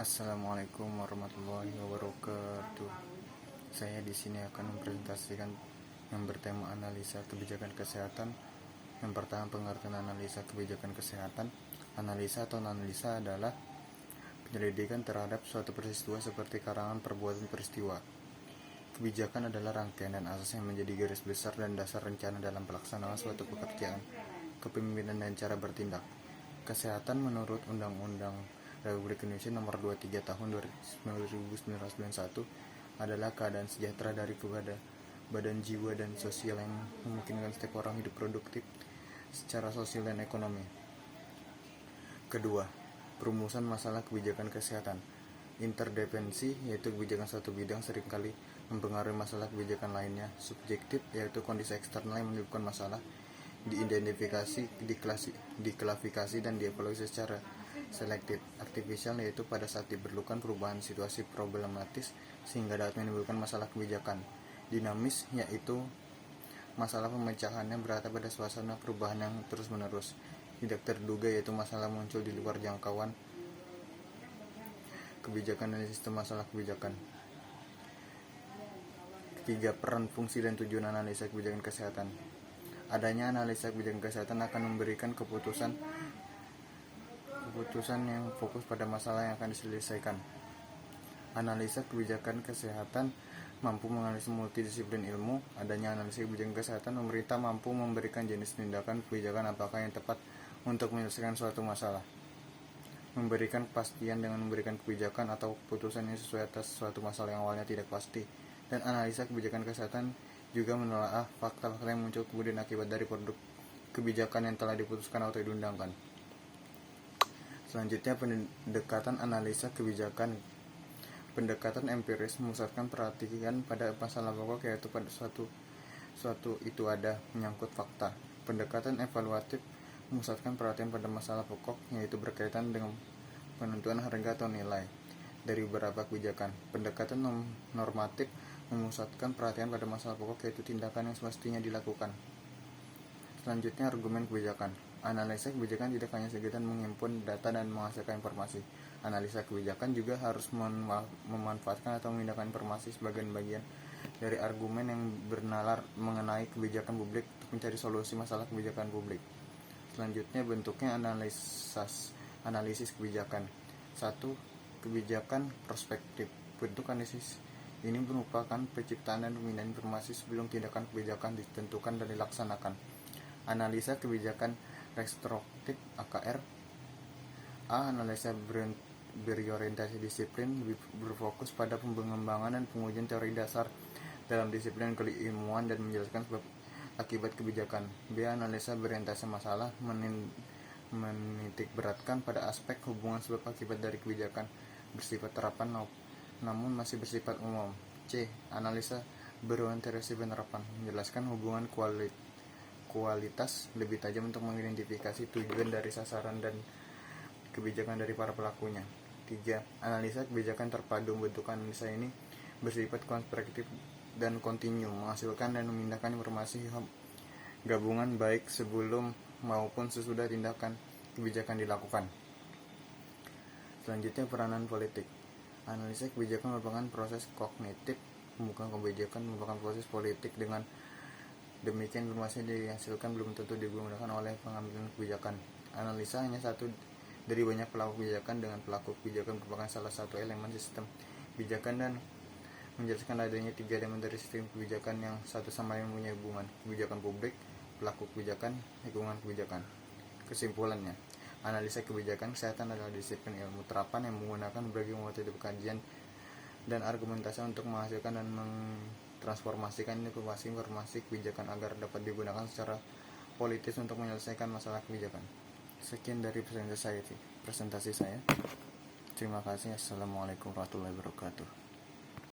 Assalamualaikum warahmatullahi wabarakatuh. Saya di sini akan mempresentasikan yang bertema analisa kebijakan kesehatan. Yang pertama, pengertian analisa kebijakan kesehatan. Analisa atau analisa adalah penyelidikan terhadap suatu peristiwa seperti karangan perbuatan peristiwa. Kebijakan adalah rangkaian dan asas yang menjadi garis besar dan dasar rencana dalam pelaksanaan suatu pekerjaan, kepemimpinan dan cara bertindak. Kesehatan menurut Undang-Undang Republik Indonesia Nomor 23 Tahun 1991 adalah keadaan sejahtera dari kepada badan, jiwa, dan sosial yang memungkinkan setiap orang hidup produktif secara sosial dan ekonomi. Kedua, perumusan masalah kebijakan kesehatan. Interdependensi, yaitu kebijakan suatu bidang seringkali mempengaruhi masalah kebijakan lainnya. Subjektif, yaitu kondisi eksternal yang menyebabkan masalah. Diidentifikasi, diklasifikasi, dan dievaluasi secara selektif. Artificial, yaitu pada saat diperlukan perubahan situasi problematis sehingga dapat menimbulkan masalah kebijakan. Dinamis, yaitu masalah pemecahannya berada pada suasana perubahan yang terus-menerus. Tidak terduga, yaitu masalah muncul di luar jangkauan kebijakan dan sistem masalah kebijakan. Ketiga, peran, fungsi, dan tujuan analisa kebijakan kesehatan. Adanya analisa kebijakan kesehatan akan memberikan keputusan yang fokus pada masalah yang akan diselesaikan. Analisa kebijakan kesehatan mampu menganalisis multidisiplin ilmu. Adanya analisa kebijakan kesehatan, pemerintah mampu memberikan jenis tindakan kebijakan apakah yang tepat untuk menyelesaikan suatu masalah. Memberikan kepastian dengan memberikan kebijakan atau keputusan yang sesuai atas suatu masalah yang awalnya tidak pasti. Dan analisa kebijakan kesehatan juga menelaah fakta-fakta yang muncul kemudian akibat dari produk kebijakan yang telah diputuskan atau diundangkan. Selanjutnya, pendekatan analisa kebijakan. Pendekatan empiris memusatkan perhatian pada masalah pokok, yaitu pada suatu itu ada menyangkut fakta. Pendekatan evaluatif memusatkan perhatian pada masalah pokok, yaitu berkaitan dengan penentuan harga atau nilai dari beberapa kebijakan. Pendekatan normatif memusatkan perhatian pada masalah pokok, yaitu tindakan yang semestinya dilakukan. Selanjutnya, argumen kebijakan. Analisa kebijakan tidak hanya sekedar menghimpun data dan menghasilkan informasi. Analisa kebijakan juga harus memanfaatkan atau memindahkan informasi sebagian bagian dari argumen yang bernalar mengenai kebijakan publik untuk mencari solusi masalah kebijakan publik. Selanjutnya, bentuknya analisis kebijakan. 1. Kebijakan prospektif. Bentuk analisis ini merupakan penciptaan dan pemindahan informasi sebelum tindakan kebijakan ditentukan dan dilaksanakan. Analisa kebijakan retrospektif (AKR). Analisa berorientasi disiplin, lebih berfokus pada pengembangan dan pengujian teori dasar dalam disiplin keilmuan dan menjelaskan sebab akibat kebijakan. B. Analisa berorientasi masalah, menitikberatkan pada aspek hubungan sebab akibat dari kebijakan bersifat terapan namun masih bersifat umum. C. Analisa berorientasi penerapan, menjelaskan hubungan kualitas lebih tajam untuk mengidentifikasi tujuan dari sasaran dan kebijakan dari para pelakunya. 3. Analisa kebijakan terpadu. Bentuk analisa ini bersifat konstruktif dan kontinu, menghasilkan dan memindahkan informasi gabungan baik sebelum maupun sesudah tindakan kebijakan dilakukan. Selanjutnya, peranan politik. Analisa kebijakan merupakan proses kognitif. Pembukaan kebijakan merupakan proses politik. Dengan demikian, informasi yang dihasilkan belum tentu digunakan oleh pengambilan kebijakan. Analisa hanya satu dari banyak pelaku kebijakan, dengan pelaku kebijakan merupakan salah satu elemen sistem kebijakan dan menjelaskan adanya 3 elemen dari sistem kebijakan yang satu sama lain mempunyai hubungan: kebijakan publik, pelaku kebijakan, lingkungan kebijakan. Kesimpulannya, analisa kebijakan kesehatan adalah disiplin ilmu terapan yang menggunakan berbagai metode kajian dan argumentasi untuk menghasilkan dan mentransformasikan informasi kebijakan agar dapat digunakan secara politis untuk menyelesaikan masalah kebijakan. Sekian dari presentasi saya. Terima kasih. Assalamualaikum warahmatullahi wabarakatuh.